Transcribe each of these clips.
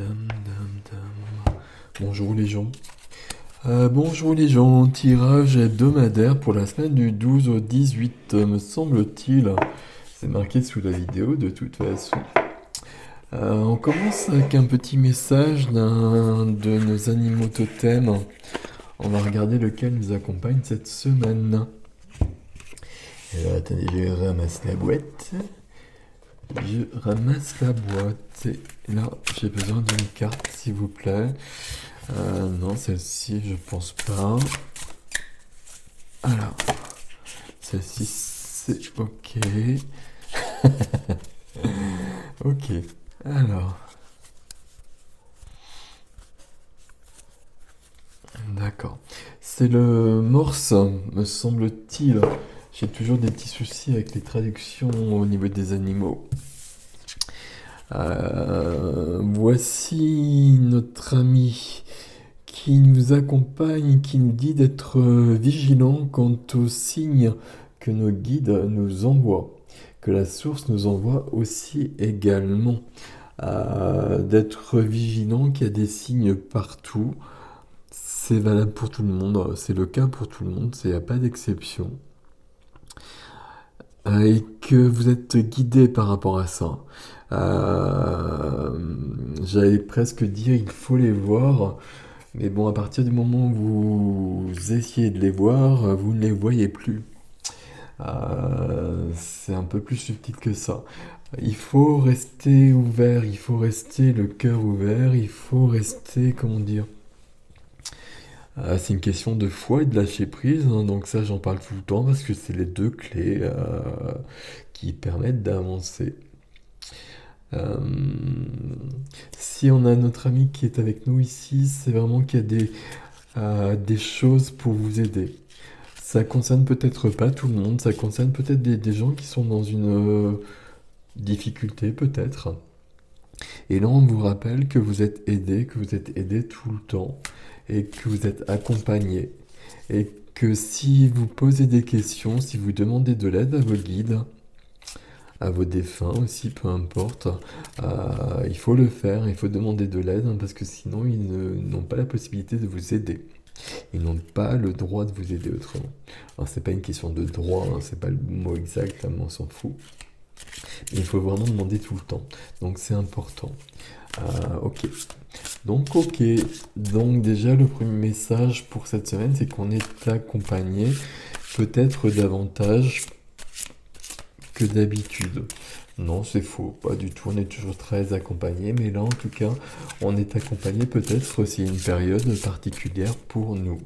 Dam, dam, dam. Bonjour les gens. Bonjour les gens, tirage hebdomadaire pour la semaine du 12 au 18, me semble-t-il. C'est marqué sous la vidéo de toute façon. On commence avec un petit message d'un de nos animaux totems. On va regarder lequel nous accompagne cette semaine. Alors, attendez, je ramasse la boîte. Je ramasse la boîte. Et là, j'ai besoin d'une carte, s'il vous plaît. Non, celle-ci, je pense pas. Alors, celle-ci, c'est ok. Ok. Alors, d'accord. C'est le morse, me semble-t-il. J'ai toujours des petits soucis avec les traductions au niveau des animaux. Voici notre ami qui nous accompagne, qui nous dit d'être vigilant quant aux signes que nos guides nous envoient, que la source nous envoie aussi également. D'être vigilant qu'il y a des signes partout. C'est valable pour tout le monde, c'est le cas pour tout le monde, il n'y a pas d'exception. Et que vous êtes guidé par rapport à ça. J'allais presque dire il faut les voir, mais bon, à partir du moment où vous essayez de les voir, vous ne les voyez plus. C'est un peu plus subtil que ça. Il faut rester ouvert, il faut rester le cœur ouvert, il faut rester, comment dire, c'est une question de foi et de lâcher prise, hein, donc ça j'en parle tout le temps parce que c'est les deux clés qui permettent d'avancer. Euh, Si on a notre ami qui est avec nous ici, c'est vraiment qu'il y a des choses pour vous aider. Ça concerne peut-être pas tout le monde, ça concerne peut-être des gens qui sont dans une difficulté peut-être. Et là on vous rappelle que vous êtes aidé tout le temps et que vous êtes accompagné. Et que si vous posez des questions, si vous demandez de l'aide à vos guides, à vos défunts aussi, peu importe, il faut le faire, il faut demander de l'aide hein, parce que sinon n'ont pas la possibilité de vous aider. Ils n'ont pas le droit de vous aider autrement. Alors c'est pas une question de droit, hein, c'est pas le mot exact, là, mais on s'en fout. Mais il faut vraiment demander tout le temps. Donc c'est important. Ok. Donc ok. Donc déjà le premier message pour cette semaine, c'est qu'on est accompagné peut-être davantage que d'habitude. Non, c'est faux, pas du tout, on est toujours très accompagné, mais là en tout cas, on est accompagné peut-être c'est une période particulière pour nous.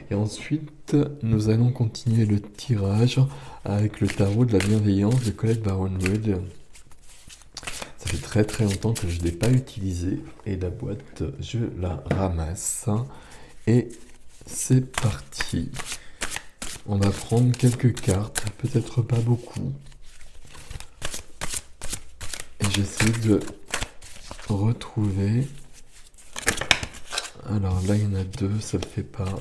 Et ensuite, nous allons continuer le tirage avec le tarot de la bienveillance de Colette Baron Wood. Ça fait très très longtemps que je ne l'ai pas utilisé et la boîte, je la ramasse. Et c'est parti. On va prendre quelques cartes, peut-être pas beaucoup. Et j'essaie de retrouver. Alors là, il y en a deux, ça le fait pas.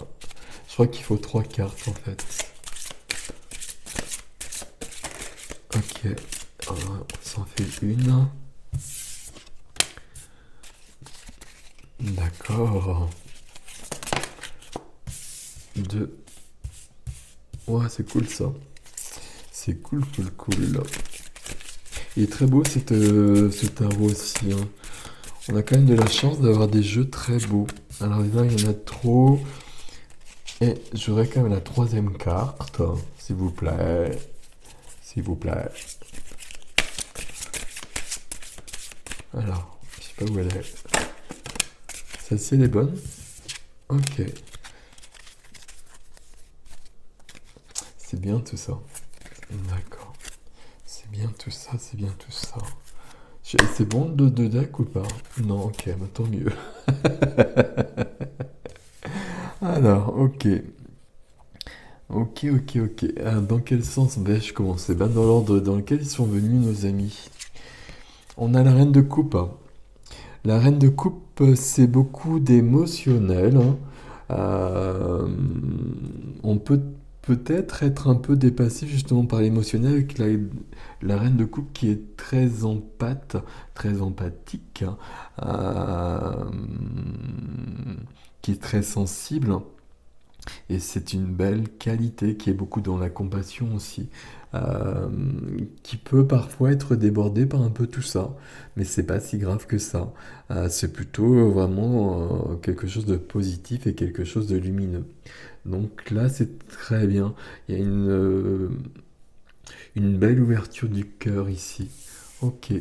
Je crois qu'il faut 3 cartes en fait. Ok, on s'en fait une. D'accord. Deux. Ouais, c'est cool ça. C'est cool, cool, cool. Il est très beau ce tarot aussi, hein. On a quand même de la chance d'avoir des jeux très beaux. Alors là, il y en a trop. Et j'aurais quand même la troisième carte, s'il vous plaît. S'il vous plaît. Alors, je sais pas où elle est. Celle-ci, elle est bonne? Ok. C'est bien tout ça. D'accord. C'est bien tout ça, c'est bien tout ça. C'est bon de deck ou pas? Non, ok, bah, tant mieux. Alors, ok. Ok, ok, ok. Dans quel sens vais-je commencer? Ben, dans l'ordre dans lequel ils sont venus nos amis. On a la reine de coupe. La reine de coupe, c'est beaucoup d'émotionnel, hein. On peut peut-être être un peu dépassé justement par l'émotionnel avec la reine de coupe qui est très très empathique, euh, qui est très sensible. Et c'est une belle qualité qui est beaucoup dans la compassion aussi, euh, qui peut parfois être débordée par un peu tout ça, mais c'est pas si grave que ça. C'est plutôt vraiment quelque chose de positif et quelque chose de lumineux. Donc là, c'est très bien. Il y a une belle ouverture du cœur ici. Ok.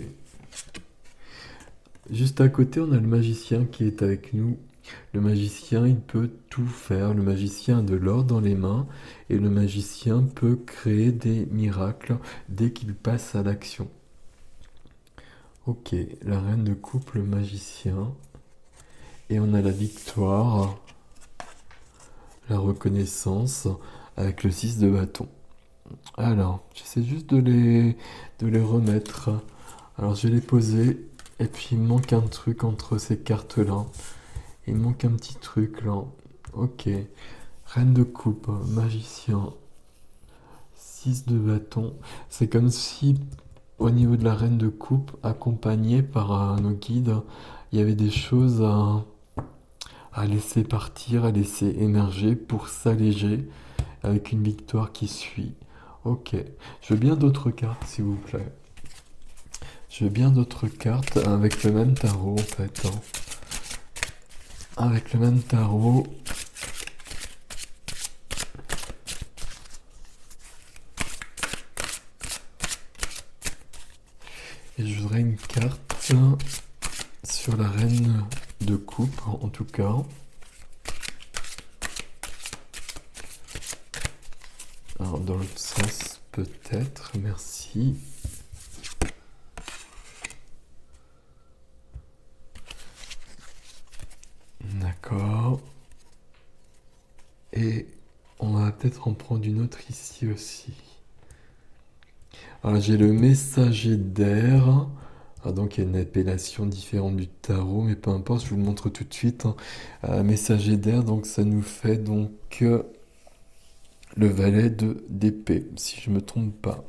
Juste à côté, on a le magicien qui est avec nous. Le magicien, il peut tout faire. Le magicien a de l'or dans les mains et le magicien peut créer des miracles dès qu'il passe à l'action. Ok, la reine de coupe, le magicien. Et on a la victoire, la reconnaissance avec le 6 de bâton. Alors, j'essaie juste de les remettre. Alors, je vais les poser. Et puis, il me manque un truc entre ces cartes-là. Il me manque un petit truc là. Ok. Reine de coupe, magicien, 6 de bâton. C'est comme si, au niveau de la reine de coupe, accompagnée par nos guides, il y avait des choses à laisser partir, à laisser émerger pour s'alléger avec une victoire qui suit. Ok. Je veux bien d'autres cartes, s'il vous plaît. Je veux bien d'autres cartes avec le même tarot, en fait, hein. Avec le même tarot. Et je voudrais une carte sur la reine de coupe, en tout cas. Alors, dans l'autre sens, peut-être. Merci. D'accord. Et on va peut-être en prendre une autre ici aussi. Alors, j'ai le messager d'air. Ah, donc il y a une appellation différente du tarot, mais peu importe, je vous le montre tout de suite, hein. Messager d'air, donc ça nous fait donc le valet d'épée, si je me trompe pas.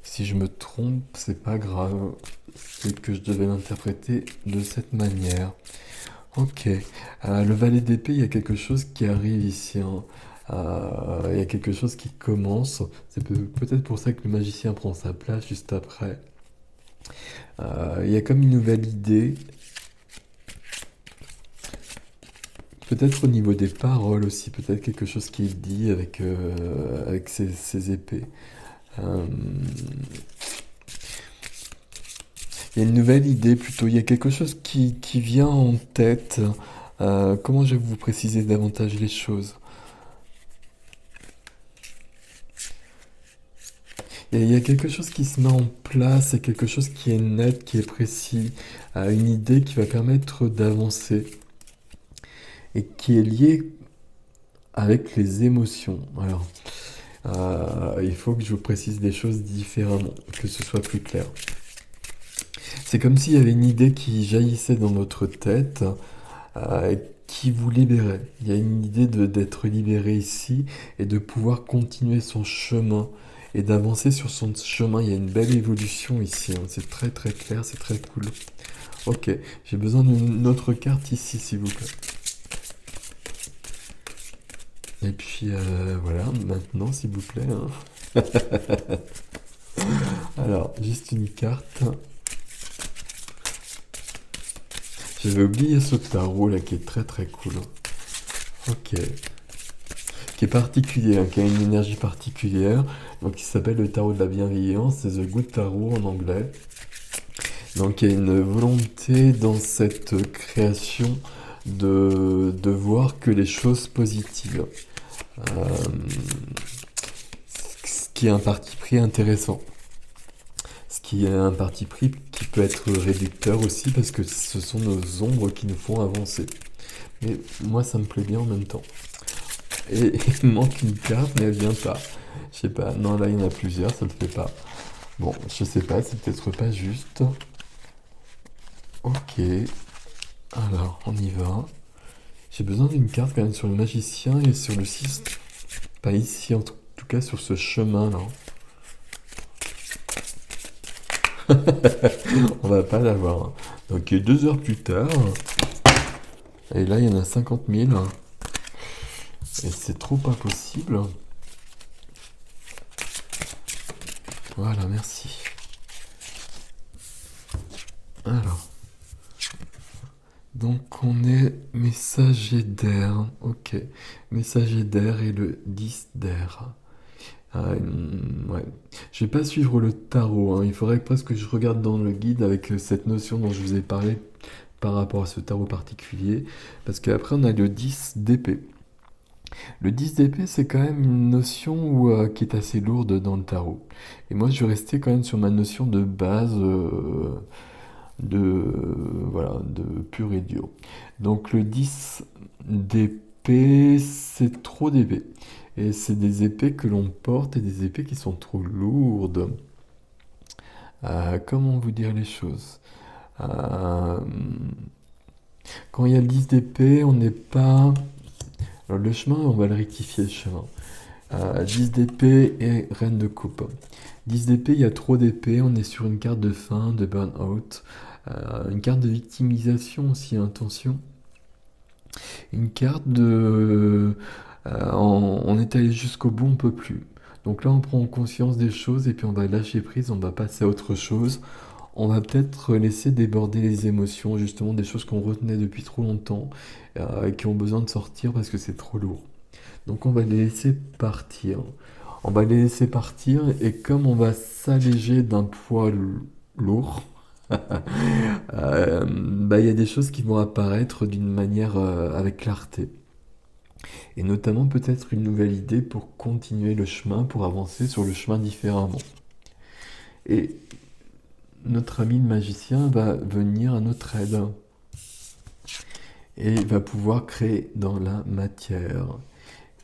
Si je me trompe, c'est pas grave. C'est que je devais l'interpréter de cette manière. Ok. Le valet d'épée, il y a quelque chose qui arrive ici, hein. Il y a quelque chose qui commence. C'est peut-être pour ça que le magicien prend sa place juste après. Il y a comme une nouvelle idée. Peut-être au niveau des paroles aussi, peut-être quelque chose qui est dit avec ces épées. Euh, Il y a une nouvelle idée plutôt, il y a quelque chose qui vient en tête. Comment je vais vous préciser davantage les choses? Il y a quelque chose qui se met en place, et quelque chose qui est net, qui est précis, une idée qui va permettre d'avancer et qui est liée avec les émotions. Alors, il faut que je vous précise des choses différemment, que ce soit plus clair. C'est comme s'il y avait une idée qui jaillissait dans notre tête, qui vous libérait. Il y a une idée d'être libéré ici et de pouvoir continuer son chemin et d'avancer sur son chemin. Il y a une belle évolution ici, hein. C'est très très clair, c'est très cool. Ok, j'ai besoin d'une autre carte ici, s'il vous plaît. Et puis voilà, maintenant, s'il vous plaît, hein. Alors, juste une carte. J'avais oublié ce tarot là qui est très très cool. Ok. Qui est particulier, hein, qui a une énergie particulière. Donc il s'appelle le tarot de la bienveillance, c'est The Good Tarot en anglais. Donc il y a une volonté dans cette création de voir que les choses positives. Euh, Ce qui est un parti pris intéressant. Ce qui est un parti pris qui peut être réducteur aussi parce que ce sont nos ombres qui nous font avancer. Mais moi ça me plaît bien en même temps. Et il me manque une carte mais elle vient pas. Je sais pas, non là il y en a plusieurs, ça le fait pas. Bon, je sais pas, c'est peut-être pas juste. Ok, alors on y va. J'ai besoin d'une carte quand même sur le magicien et sur le 6 Pas ici, en tout cas sur ce chemin-là. On va pas l'avoir, hein. Donc 2 heures plus tard, et là il y en a 50 000, et c'est trop pas possible. Voilà, merci. Alors, donc on est messager d'air, ok. Messager d'air et le 10 d'air. Ouais. Je vais pas suivre le tarot, hein. Il faudrait presque que je regarde dans le guide avec cette notion dont je vous ai parlé par rapport à ce tarot particulier. Parce qu'après, on a le 10 d'épée. Le 10 d'épée, c'est quand même une notion qui est assez lourde dans le tarot. Et moi, je vais rester quand même sur ma notion de base, voilà, de pur et dur. Donc le 10 d'épée, c'est trop d'épée. Et c'est des épées que l'on porte et des épées qui sont trop lourdes. Comment vous dire les choses? Euh, Quand il y a le 10 d'épée, on n'est pas... Alors le chemin, on va le rectifier le chemin. 10 d'épée et reine de coupe. 10 d'épée, il y a trop d'épée, on est sur une carte de fin, de burn-out. Une carte de victimisation aussi, attention. Une carte de... on est allé jusqu'au bout, on peut plus. Donc là, on prend conscience des choses et puis on va lâcher prise, on va passer à autre chose. On va peut-être laisser déborder les émotions, justement des choses qu'on retenait depuis trop longtemps, qui ont besoin de sortir parce que c'est trop lourd. Donc on va les laisser partir. On va les laisser partir et comme on va s'alléger d'un poids lourd, il y a des choses qui vont apparaître d'une manière avec clarté. Et notamment peut-être une nouvelle idée pour continuer le chemin, pour avancer sur le chemin différemment. Et notre ami le magicien va venir à notre aide et va pouvoir créer dans la matière.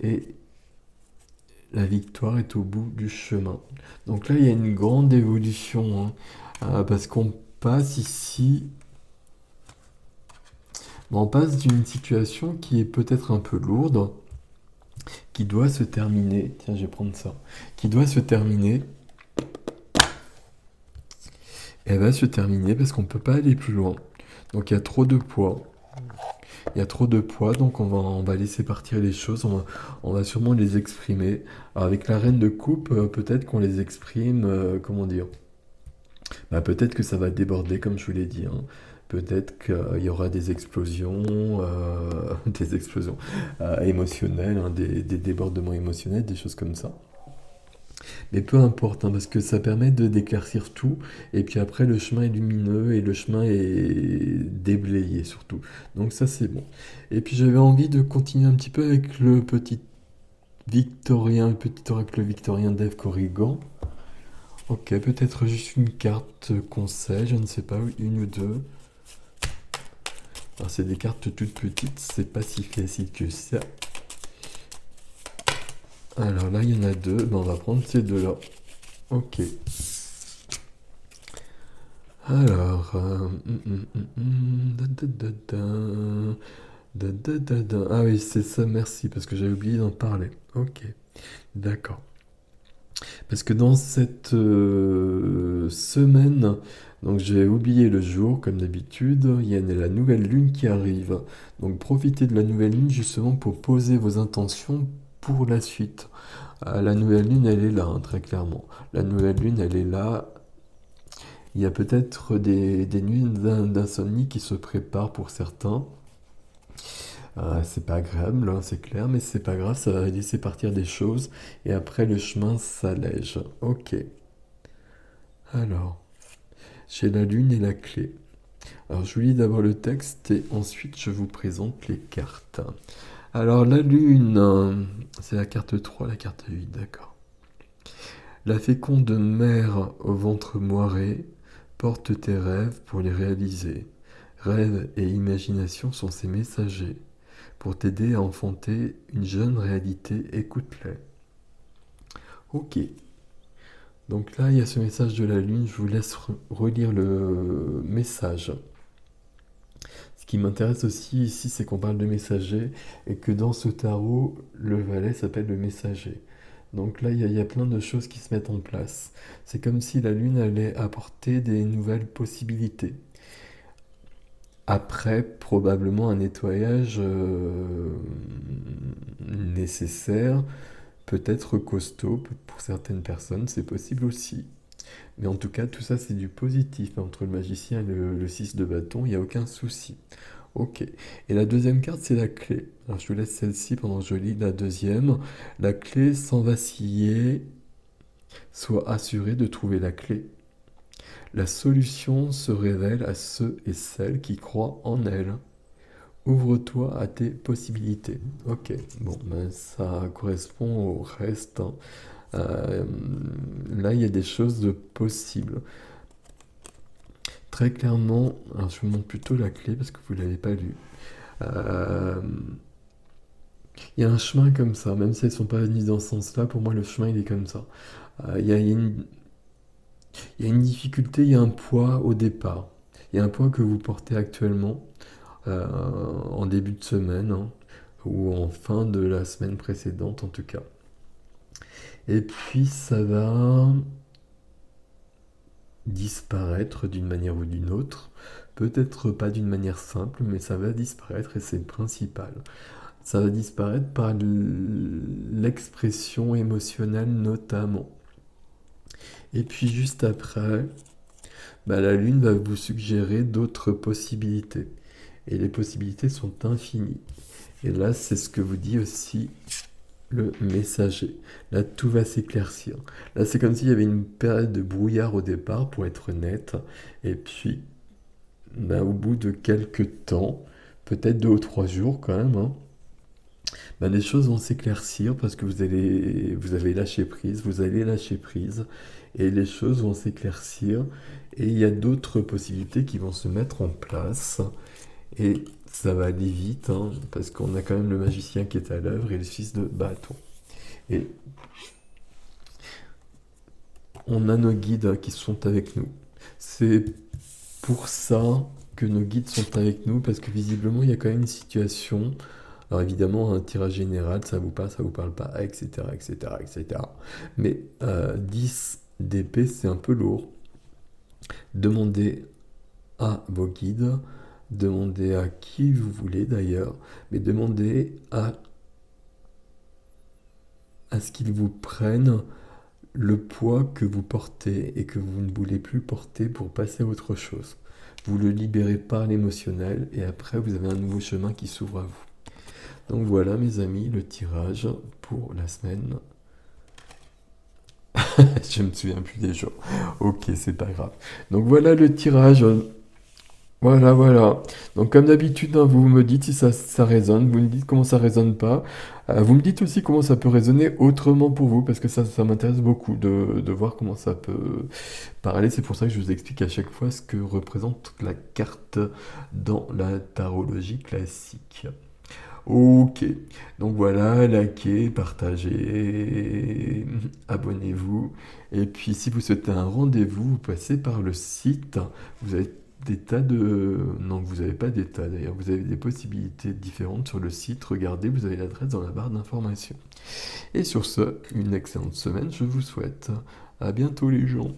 Et la victoire est au bout du chemin. Donc là, il y a une grande évolution, hein, parce qu'on passe ici, on passe d'une situation qui est peut-être un peu lourde, qui doit se terminer. Tiens, je vais prendre ça. Qui doit se terminer. Elle va se terminer parce qu'on ne peut pas aller plus loin. Donc il y a trop de poids. Il y a trop de poids, donc on va laisser partir les choses, on va sûrement les exprimer. Alors avec la reine de coupe, peut-être qu'on les exprime, comment dire? Peut-être que ça va déborder, comme je vous l'ai dit, hein. Peut-être qu'il y aura des explosions, des explosions émotionnelles, hein, des débordements émotionnels, des choses comme ça. Mais peu importe, hein, parce que ça permet d'éclaircir tout, et puis après le chemin est lumineux et le chemin est déblayé surtout. Donc ça c'est bon. Et puis j'avais envie de continuer un petit peu avec le petit Victorien, le petit oracle victorien d'Ève Corrigan. Ok, peut-être juste une carte conseil, je ne sais pas, une ou deux. Alors c'est des cartes toutes petites, c'est pas si facile que ça. Alors là il y en a deux, on va prendre ces deux-là. Ok. Alors, ah oui, c'est ça, merci, parce que j'avais oublié d'en parler. Ok, d'accord. Parce que dans cette semaine, donc j'ai oublié le jour, comme d'habitude, il y a la nouvelle lune qui arrive. Donc profitez de la nouvelle lune justement pour poser vos intentions pour la suite. La nouvelle lune, elle est là, hein, très clairement. La nouvelle lune, elle est là. Il y a peut-être des nuits d'insomnie qui se préparent pour certains. C'est pas agréable, hein, c'est clair, mais c'est pas grave, ça va laisser partir des choses et après le chemin s'allège. Ok. Alors, j'ai la lune et la clé. Alors, je vous lis d'abord le texte et ensuite je vous présente les cartes. Alors, la lune, c'est la carte 3, la carte 8, d'accord. La féconde mère au ventre moiré porte tes rêves pour les réaliser. Rêves et imagination sont ses messagers. Pour t'aider à enfanter une jeune réalité, écoute-les. Ok. Donc là, il y a ce message de la Lune. Je vous laisse relire le message. Ce Ce qui m'intéresse aussi ici, c'est qu'on parle de messager et que dans ce tarot, le valet s'appelle le messager. Donc là, il y a plein de choses qui se mettent en place. C'est comme si la lune allait apporter des nouvelles possibilités. Après, probablement un nettoyage nécessaire, peut-être costaud pour certaines personnes, c'est possible aussi. Mais en tout cas, tout ça, c'est du positif. Entre le magicien et le 6 de bâton, il n'y a aucun souci. Ok. Et la deuxième carte, c'est la clé. Alors, je vous laisse celle-ci pendant que je lis la deuxième. La clé, sans vaciller, sois assuré de trouver la clé. La solution se révèle à ceux et celles qui croient en elle. Ouvre-toi à tes possibilités. Ok, bon, ben ça correspond au reste, hein. Euh, Là, il y a des choses de possibles. Très clairement, alors je vous montre plutôt la clé parce que vous ne l'avez pas lu. Euh, Il y a un chemin comme ça, même si elles ne sont pas mises dans ce sens-là, pour moi le chemin il est comme ça. Il y a une difficulté, il y a un poids au départ. Il y a un poids que vous portez actuellement, en début de semaine, hein, ou en fin de la semaine précédente en tout cas. Et puis ça va disparaître d'une manière ou d'une autre. Peut-être pas d'une manière simple, mais ça va disparaître et c'est le principal. Ça va disparaître par l'expression émotionnelle notamment. Et puis juste après, bah, la Lune va vous suggérer d'autres possibilités. Et les possibilités sont infinies. Et là, c'est ce que vous dit aussi le messager. Là, tout va s'éclaircir. Là, c'est comme s'il y avait une période de brouillard au départ, pour être honnête. Et puis, bah, au bout de quelques temps, peut-être 2 ou 3 jours quand même, hein, bah, les choses vont s'éclaircir parce que vous avez lâché prise, vous allez lâcher prise, et les choses vont s'éclaircir, et il y a d'autres possibilités qui vont se mettre en place, et ça va aller vite, hein, parce qu'on a quand même le magicien qui est à l'œuvre et le fils de bâton. Et on a nos guides qui sont avec nous. C'est pour ça que nos guides sont avec nous, parce que visiblement il y a quand même une situation. Alors évidemment, un tirage général, ça vous parle pas, etc., etc., etc. Mais 10 d'épée, c'est un peu lourd. Demandez à vos guides, demandez à qui vous voulez d'ailleurs, mais demandez à ce qu'ils vous prennent le poids que vous portez et que vous ne voulez plus porter pour passer à autre chose. Vous le libérez par l'émotionnel et après vous avez un nouveau chemin qui s'ouvre à vous. Donc voilà mes amis, le tirage pour la semaine. Je me souviens plus des jours. Ok, c'est pas grave. Donc voilà le tirage. Voilà, voilà. Donc comme d'habitude, hein, vous me dites si ça résonne, vous me dites comment ça résonne pas. Vous me dites aussi comment ça peut résonner autrement pour vous, parce que ça m'intéresse beaucoup de voir comment ça peut parler. C'est pour ça que je vous explique à chaque fois ce que représente la carte dans la tarologie classique. Ok, donc voilà, likez, partagez, abonnez-vous. Et puis si vous souhaitez un rendez-vous, vous passez par le site. Vous avez des tas de... Non, vous n'avez pas des tas d'ailleurs, vous avez des possibilités différentes sur le site. Regardez, vous avez l'adresse dans la barre d'information. Et sur ce, une excellente semaine, je vous souhaite. À bientôt les gens.